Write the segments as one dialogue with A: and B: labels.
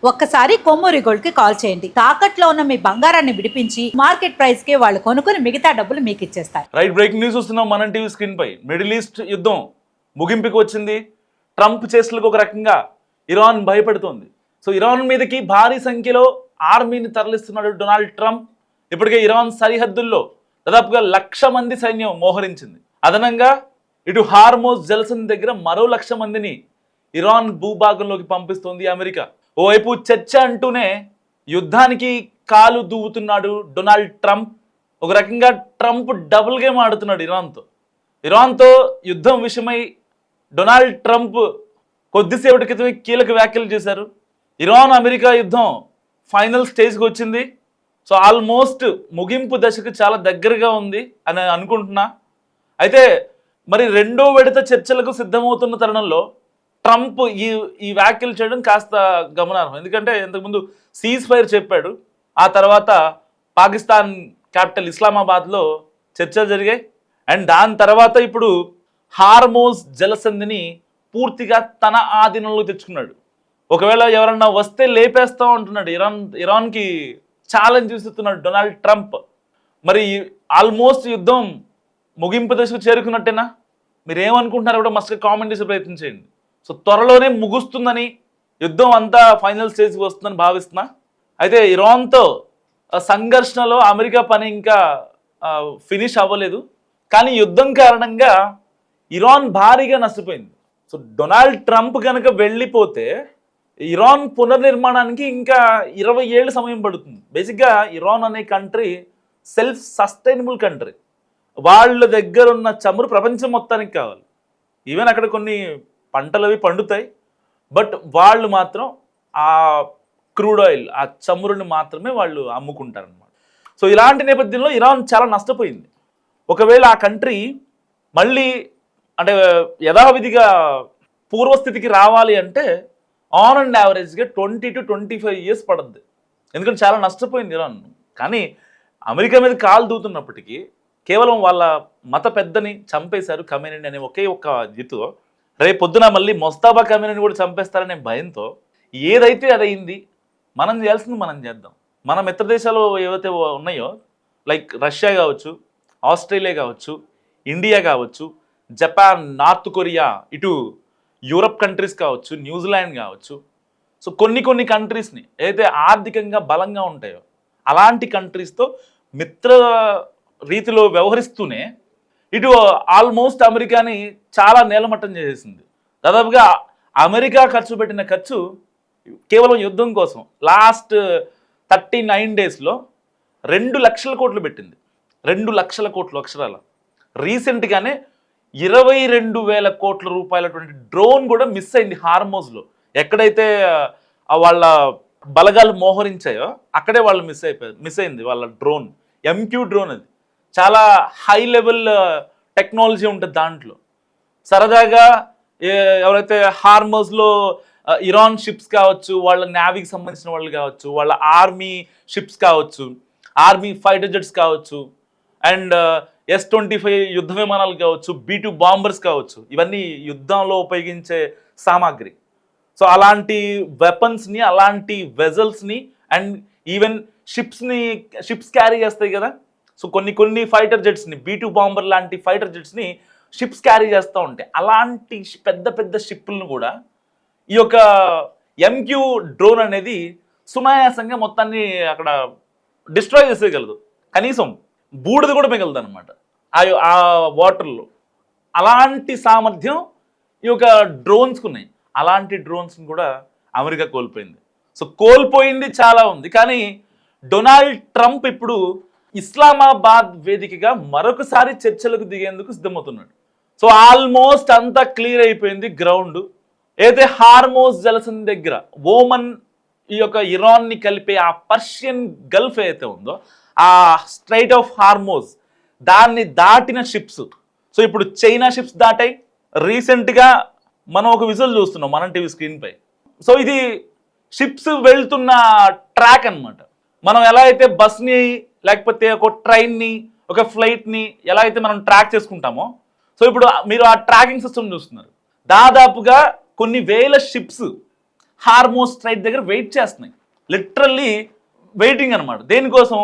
A: ఒక్కసారి కొమ్మూరి గోల్డ్ కి కాల్ చేయండి. తాకట్లో ఉన్న మీ బంగారాన్ని విడిపించి మార్కెట్ ప్రైస్ కి వాళ్ళు కొనుక్కుని మిగతా డబ్బులు మీకు ఇచ్చేస్తారు.
B: రైట్, బ్రేకింగ్ న్యూస్ వస్తున్నాం మనం టీవీ స్క్రీన్ పై. మిడిల్ ఈస్ట్ యుద్ధం ముగింపుకి వచ్చింది. ట్రంప్ చేష్టలకు ఒక రకంగా ఇరాన్ భయపడుతోంది. సో ఇరాన్ మీదకి భారీ సంఖ్యలో ఆర్మీని తరలిస్తున్నాడు డొనాల్డ్ ట్రంప్. ఇప్పటికే ఇరాన్ సరిహద్దుల్లో దాదాపుగా 1,00,000 మంది సైన్యం మోహరించింది. అదనంగా ఇటు హార్మోజ్ జలసంధి దగ్గర మరో 1,00,000 మందిని ఇరాన్ భూభాగంలోకి పంపిస్తోంది అమెరికా. ఓవైపు చర్చ అంటూనే యుద్ధానికి కాలు దూవుతున్నాడు డొనాల్డ్ ట్రంప్. ఒక రకంగా ట్రంప్ డబుల్ గేమ్ ఆడుతున్నాడు ఇరాన్తో యుద్ధం విషయమై డొనాల్డ్ ట్రంప్ కొద్దిసేపటి క్రితమే కీలక వ్యాఖ్యలు చేశారు. ఇరాన్ అమెరికా యుద్ధం ఫైనల్ స్టేజ్కి వచ్చింది. సో ఆల్మోస్ట్ ముగింపు దశకు చాలా దగ్గరగా ఉంది అని అనుకుంటున్నా. అయితే మరి రెండో విడత చర్చలకు సిద్ధమవుతున్న తరుణంలో ట్రంప్ ఈ వ్యాఖ్యలు చేయడం కాస్త గమనార్హం. ఎందుకంటే ఇంతకుముందు సీజ్ ఫైర్ చెప్పాడు. ఆ తర్వాత పాకిస్తాన్ క్యాపిటల్ ఇస్లామాబాద్లో చర్చలు జరిగాయి. అండ్ దాని తర్వాత ఇప్పుడు హార్మోజ్ జలసంధిని పూర్తిగా తన ఆధీనంలో తెచ్చుకున్నాడు. ఒకవేళ ఎవరన్నా వస్తే లేపేస్తాం అంటున్నాడు. ఇరాన్కి ఛాలెంజ్ ఇస్తున్నాడు డొనాల్డ్ ట్రంప్. మరి ఆల్మోస్ట్ యుద్ధం ముగింపు దశకు చేరుకున్నట్టేనా? మీరు ఏమనుకుంటున్నారో కూడా మస్తు కామెంట్ చేసే ప్రయత్నం చేయండి. సో త్వరలోనే ముగుస్తుందని, యుద్ధం అంతా ఫైనల్ స్టేజ్కి వస్తుందని భావిస్తున్నా. అయితే ఇరాన్తో సంఘర్షణలో అమెరికా పని ఇంకా ఫినిష్ అవ్వలేదు. కానీ యుద్ధం కారణంగా ఇరాన్ భారీగా నష్టపోయింది. సో డొనాల్డ్ ట్రంప్ కనుక వెళ్ళిపోతే ఇరాన్ పునర్నిర్మాణానికి ఇంకా 20 ఏళ్ళ సమయం పడుతుంది. బేసిక్గా ఇరాన్ అనే కంట్రీ సెల్ఫ్ సస్టైనబుల్ కంట్రీ. వాళ్ళ దగ్గర ఉన్న చమురు ప్రపంచం మొత్తానికి కావాలి. ఈవెన్ అక్కడ కొన్ని పంటలు అవి పండుతాయి. బట్ వాళ్ళు మాత్రం ఆ క్రూడ్ ఆయిల్, ఆ చమురుని మాత్రమే వాళ్ళు అమ్ముకుంటారనమాట. సో ఇలాంటి నేపథ్యంలో ఇరాన్ చాలా నష్టపోయింది. ఒకవేళ ఆ కంట్రీ మళ్ళీ అంటే యథావిధిగా పూర్వస్థితికి రావాలి అంటే ఆన్ అండ్ యావరేజ్గా 20 to 25 years పడుద్ది. ఎందుకంటే చాలా నష్టపోయింది ఇరాన్. కానీ అమెరికా మీద కాలు దూతున్నప్పటికీ కేవలం వాళ్ళ మత పెద్దని చంపేశారు, ఖమేనీ అనే ఒకే ఒక్క జితు. రేపు పొద్దున మళ్ళీ మొస్తాబా ఖమేనీని కూడా చంపేస్తారనే భయంతో ఏదైతే అదయింది. మనం చేయాల్సింది మనం చేద్దాం. మన మిత్ర దేశాలు ఏవైతే ఉన్నాయో లైక్ రష్యా కావచ్చు, ఆస్ట్రేలియా కావచ్చు, ఇండియా కావచ్చు, జపాన్, నార్త్ కొరియా, ఇటు యూరప్ కంట్రీస్ కావచ్చు, న్యూజిలాండ్ కావచ్చు. సో కొన్ని కంట్రీస్ని ఏదైతే ఆర్థికంగా బలంగా ఉంటాయో అలాంటి కంట్రీస్తో మిత్ర రీతిలో వ్యవహరిస్తూనే ఇటు ఆల్మోస్ట్ అమెరికాని చాలా నేలమట్టం చేసేసింది. దాదాపుగా అమెరికా ఖర్చు పెట్టిన ఖర్చు కేవలం యుద్ధం కోసం లాస్ట్ 39 daysలో 2 లక్షల కోట్లు పెట్టింది. 2 లక్షల కోట్లు అక్షరాల. రీసెంట్గానే 22,000 కోట్ల రూపాయలటువంటి డ్రోన్ కూడా మిస్ అయింది హార్మోజ్లో. ఎక్కడైతే వాళ్ళ బలగాలు మోహరించాయో అక్కడే వాళ్ళు మిస్ అయింది వాళ్ళ డ్రోన్. MQ drone. అది చాలా హై లెవెల్ టెక్నాలజీ ఉంటుంది దాంట్లో. సరదాగా ఎవరైతే హార్మోజ్లో ఇరాన్ షిప్స్ కావచ్చు, వాళ్ళ నేవీకి సంబంధించిన వాళ్ళు కావచ్చు, వాళ్ళ ఆర్మీ షిప్స్ కావచ్చు, ఆర్మీ ఫైటర్ జెట్స్ కావచ్చు, అండ్ S-25 యుద్ధ విమానాలు కావచ్చు, B-2 బాంబర్స్ కావచ్చు, ఇవన్నీ యుద్ధంలో ఉపయోగించే సామాగ్రి. సో అలాంటి వెపన్స్ని, అలాంటి వెజల్స్ని అండ్ ఈవెన్ షిప్స్ క్యారీ చేస్తాయి కదా. సో కొన్ని ఫైటర్ జెట్స్ని, B-2 బాంబర్ లాంటి ఫైటర్ జెట్స్ని షిప్స్ క్యారీ చేస్తూ ఉంటాయి. అలాంటి పెద్ద షిప్పులను కూడా ఈ యొక్క MQ డ్రోన్ అనేది సునాయాసంగా మొత్తాన్ని అక్కడ డిస్ట్రాయ్ చేసేయగలదు. కనీసం బూడిద కూడా మిగలదు అనమాట ఆ వాటర్లో. అలాంటి సామర్థ్యం ఈ యొక్క డ్రోన్స్కి ఉన్నాయి. అలాంటి డ్రోన్స్ని కూడా అమెరికా కోల్పోయింది. సో కోల్పోయింది చాలా ఉంది. కానీ డొనాల్డ్ ట్రంప్ ఇప్పుడు ఇస్లామాబాద్ వేదికగా మరొకసారి చర్చలకు దిగేందుకు సిద్ధమవుతున్నాడు. సో ఆల్మోస్ట్ అంతా క్లియర్ అయిపోయింది గ్రౌండ్. ఏదైతే హార్మోజ్ జలసంధి దగ్గర ఓమన్ ఈ యొక్క ఇరాన్ని కలిపే ఆ పర్షియన్ గల్ఫ్ ఏదైతే ఉందో, ఆ స్ట్రైట్ ఆఫ్ హార్మోజ్, దాన్ని దాటిన షిప్స్. సో ఇప్పుడు చైనా షిప్స్ దాటాయి. రీసెంట్గా మనం ఒక విజువల్ చూస్తున్నాం మనం టీవీ స్క్రీన్ పై. సో ఇది షిప్స్ వెళ్తున్న ట్రాక్ అన్నమాట. మనం ఎలా అయితే బస్ని లేకపోతే ఒక ట్రైన్ని, ఒక ఫ్లైట్ని ఎలా అయితే మనం ట్రాక్ చేసుకుంటామో, సో ఇప్పుడు మీరు ఆ ట్రాకింగ్ సిస్టమ్ చూస్తున్నారు. దాదాపుగా కొన్ని వేల షిప్స్ హార్మోస్ స్ట్రైట్ దగ్గర వెయిట్ చేస్తున్నాయి, లిటరల్లీ వెయిటింగ్ అనమాట. దేనికోసం?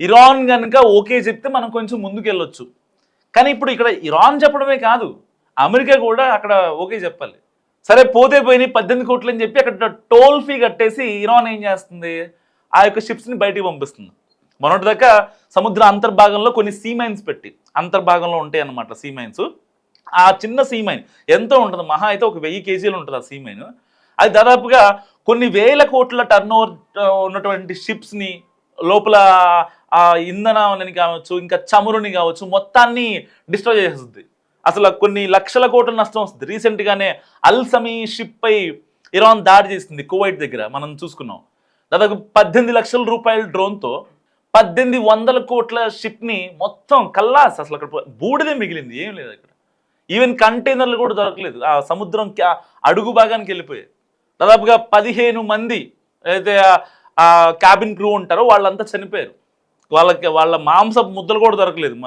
B: ఇరాన్ కనుక ఓకే చెప్తే మనం కొంచెం ముందుకు వెళ్ళొచ్చు. కానీ ఇప్పుడు ఇక్కడ ఇరాన్ చెప్పడమే కాదు, అమెరికా కూడా అక్కడ ఓకే చెప్పాలి. సరే పోతే పోయినాయి 18 కోట్లు అని చెప్పి అక్కడ టోల్ ఫీ కట్టేసి ఇరాన్ ఏం చేస్తుంది, ఆ యొక్క షిప్స్ని బయటికి పంపిస్తుంది. మొన్నటి దాకా సముద్ర అంతర్భాగంలో కొన్ని సీ మైన్స్ పెట్టి, అంతర్భాగంలో ఉంటాయి అన్నమాట సీ మైన్స్. ఆ చిన్న సీ మైన్ ఎంతో ఉంటుంది, మహా అయితే ఒక 1000 కేజీలు ఉంటుంది ఆ సీ మైన్. అది దాదాపుగా కొన్ని వేల కోట్ల టర్న్ ఓవర్ ఉన్నటువంటి షిప్స్ని, లోపల ఆ ఇంధనాన్ని కావచ్చు, ఇంకా చమురుని కావచ్చు, మొత్తాన్ని డిస్ట్రాయ్ చేస్తుంది. అసలు కొన్ని లక్షల కోట్ల నష్టం వస్తుంది. రీసెంట్గానే అల్ సమీ షిప్ పై ఇరాన్ దాడి చేసింది కువైట్ దగ్గర, మనం చూసుకున్నాం. దాదాపు 18 లక్షల రూపాయల డ్రోన్తో 1800 కోట్ల షిప్ని మొత్తం కల్లాస్, అసలు అక్కడ బూడిదే మిగిలింది, ఏం లేదు అక్కడ. ఈవెన్ కంటైనర్లు కూడా దొరకలేదు, ఆ సముద్రం అడుగు భాగానికి వెళ్ళిపోయాయి. దాదాపుగా 15 మంది అయితే ఆ క్యాబిన్ క్రూ ఉంటారో వాళ్ళంతా చనిపోయారు. వాళ్ళ మాంస ముద్దలు కూడా దొరకలేదు,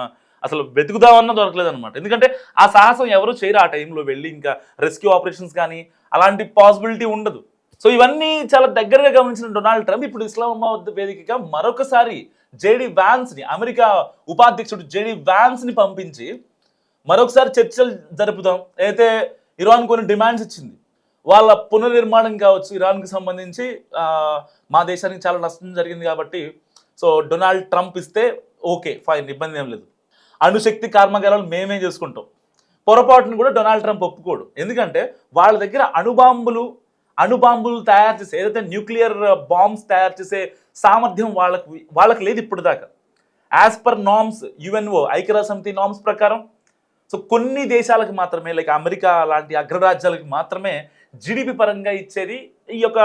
B: అసలు వెతుకుదామన్నా దొరకలేదు అనమాట. ఎందుకంటే ఆ సాహసం ఎవరు చేయరు ఆ టైంలో వెళ్ళి, ఇంకా రెస్క్యూ ఆపరేషన్స్ కానీ అలాంటి పాసిబిలిటీ ఉండదు. సో ఇవన్నీ చాలా దగ్గరగా గమనించిన డొనాల్డ్ ట్రంప్ ఇప్పుడు ఇస్లామాబాద్ వేదికగా మరొకసారి జేడీ వ్యాన్స్ని, అమెరికా ఉపాధ్యక్షుడు జేడీ వ్యాన్స్ని పంపించి మరొకసారి చర్చలు జరుపుదాం. అయితే ఇరాన్ కొన్ని డిమాండ్స్ ఇచ్చింది, వాళ్ళ పునర్నిర్మాణం కావచ్చు, ఇరాన్కి సంబంధించి మా దేశానికి చాలా నష్టం జరిగింది కాబట్టి సో డొనాల్డ్ ట్రంప్ ఇస్తే ఓకే ఫైన్, ఇబ్బంది ఏం లేదు. అణుశక్తి కర్మాగారాలు మేమే చేసుకుంటాం. పొరపాటును కూడా డొనాల్డ్ ట్రంప్ ఒప్పుకోడు. ఎందుకంటే వాళ్ళ దగ్గర అణుబాంబులు తయారు చేసే, ఏదైతే న్యూక్లియర్ బాంబ్స్ తయారు చేసే సామర్థ్యం వాళ్ళకి లేదు ఇప్పుడు దాకా. యాజ్ పర్ నార్మ్స్, యుఎన్ఓ ఐక్యరాజ్య సమితి నార్మ్స్ ప్రకారం సో కొన్ని దేశాలకు మాత్రమే, లైక్ అమెరికా లాంటి అగ్రరాజ్యాలకు మాత్రమే జీడిపి పరంగా ఇచ్చేది ఈ యొక్క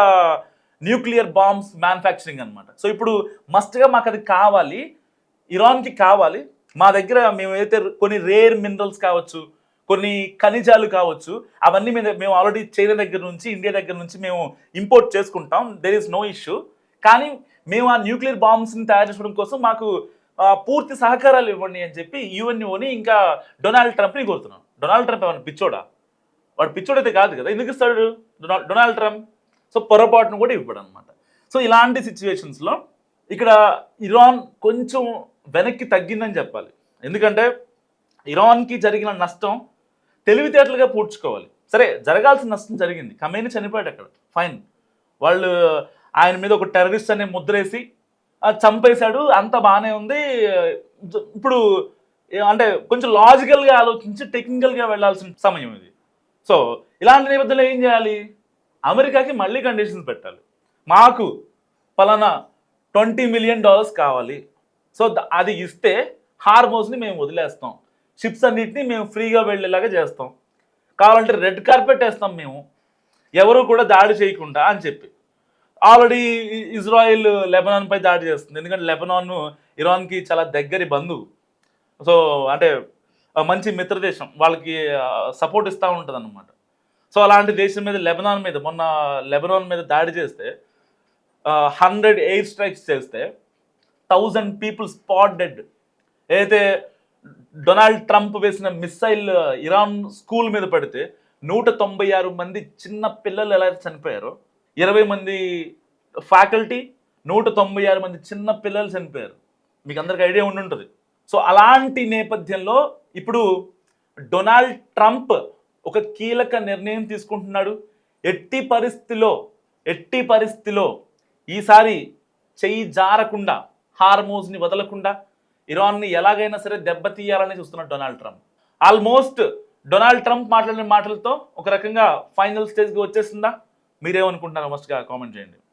B: న్యూక్లియర్ బాంబ్స్ మ్యానుఫ్యాక్చరింగ్ అనమాట. సో ఇప్పుడు మస్ట్గా మాకు అది కావాలి, ఇరాన్కి కావాలి. మా దగ్గర మేము ఏదైతే కొన్ని రేర్ మినరల్స్ కావచ్చు, కొన్ని ఖనిజాలు కావచ్చు, అవన్నీ మేము ఆల్రెడీ చైనా దగ్గర నుంచి, ఇండియా దగ్గర నుంచి మేము ఇంపోర్ట్ చేసుకుంటాం, దెర్ ఈస్ నో ఇష్యూ. కానీ మేము ఆ న్యూక్లియర్ బాంబ్స్ని తయారు చేసుకోవడం కోసం మాకు పూర్తి సహకారాలు ఇవ్వండి అని చెప్పి యుఎన్ఓని ఇంకా డొనాల్డ్ ట్రంప్ని కోరుతున్నాం. డొనాల్డ్ ట్రంప్ ఏమన్నా పిచ్చోడా? వాడు పిచ్చోడైతే కాదు కదా, ఎందుకు ఇస్తాడు డొనాల్డ్ ట్రంప్? సో పొరపాటును కూడా ఇవ్వడు అనమాట. సో ఇలాంటి సిచ్యువేషన్స్లో ఇక్కడ ఇరాన్ కొంచెం వెనక్కి తగ్గిందని చెప్పాలి. ఎందుకంటే ఇరాన్కి జరిగిన నష్టం తెలివితేటలుగా పూడ్చుకోవాలి. సరే జరగాల్సిన నష్టం జరిగింది, ఖమేనీ చనిపోయాడు అక్కడ, ఫైన్. వాళ్ళు ఆయన మీద ఒక టెర్రరిస్ట్ అనే ముద్రేసి చంపేశాడు, అంత బాగానే ఉంది. ఇప్పుడు అంటే కొంచెం లాజికల్గా ఆలోచించి టెక్నికల్గా వెళ్ళాల్సిన సమయం ఇది. సో ఇలాంటి నేపథ్యంలో ఏం చేయాలి? అమెరికాకి మళ్ళీ కండిషన్స్ పెట్టాలి. మాకు పలానా $20 మిలియన్ కావాలి, సో అది ఇస్తే హార్మోస్ని మేము వదిలేస్తాం, షిప్స్ అన్నిటిని మేము ఫ్రీగా వెళ్ళేలాగా చేస్తాం, కావాలంటే రెడ్ కార్పెట్ వేస్తాం మేము, ఎవరు కూడా దాడి చేయకుండా అని చెప్పి. ఆల్రెడీ ఇజ్రాయిల్ లెబనాన్పై దాడి చేస్తుంది, ఎందుకంటే లెబనాన్ ఇరాన్కి చాలా దగ్గరి బంధువు. సో అంటే మంచి మిత్రదేశం, వాళ్ళకి సపోర్ట్ ఇస్తూ ఉంటుంది అన్నమాట. సో అలాంటి దేశం మీద మొన్న లెబనాన్ మీద దాడి చేస్తే 100 ఎయిర్ స్ట్రైక్స్ చేస్తే 1000 పీపుల్ స్పాట్ డెడ్. ఏదైతే డొనాల్డ్ ట్రంప్ వేసిన మిస్సైల్ ఇరాన్ స్కూల్ మీద పడితే 196 మంది చిన్న పిల్లలు ఎలా చనిపోయారో, 20 మంది ఫ్యాకల్టీ, 196 మంది చిన్న పిల్లలు చనిపోయారు. మీకు అందరికి ఐడియా ఉండి ఉంటుంది. సో అలాంటి నేపథ్యంలో ఇప్పుడు డొనాల్డ్ ట్రంప్ ఒక కీలక నిర్ణయం తీసుకుంటున్నాడు. ఎట్టి పరిస్థితిలో ఈసారి చెయ్యి జారకుండా, హార్మోస్ని వదలకుండా ఇరాన్ని ఎలాగైనా సరే దెబ్బతీయాలని చూస్తున్నాడు Donald Trump. Almost Donald Trump మాట్లాడిన మాటలతో ఒక రకంగా ఫైనల్ స్టేజ్కి వచ్చేసిందా? మీరేమనుకుంటున్నారో మస్ట్గా కామెంట్ చేయండి.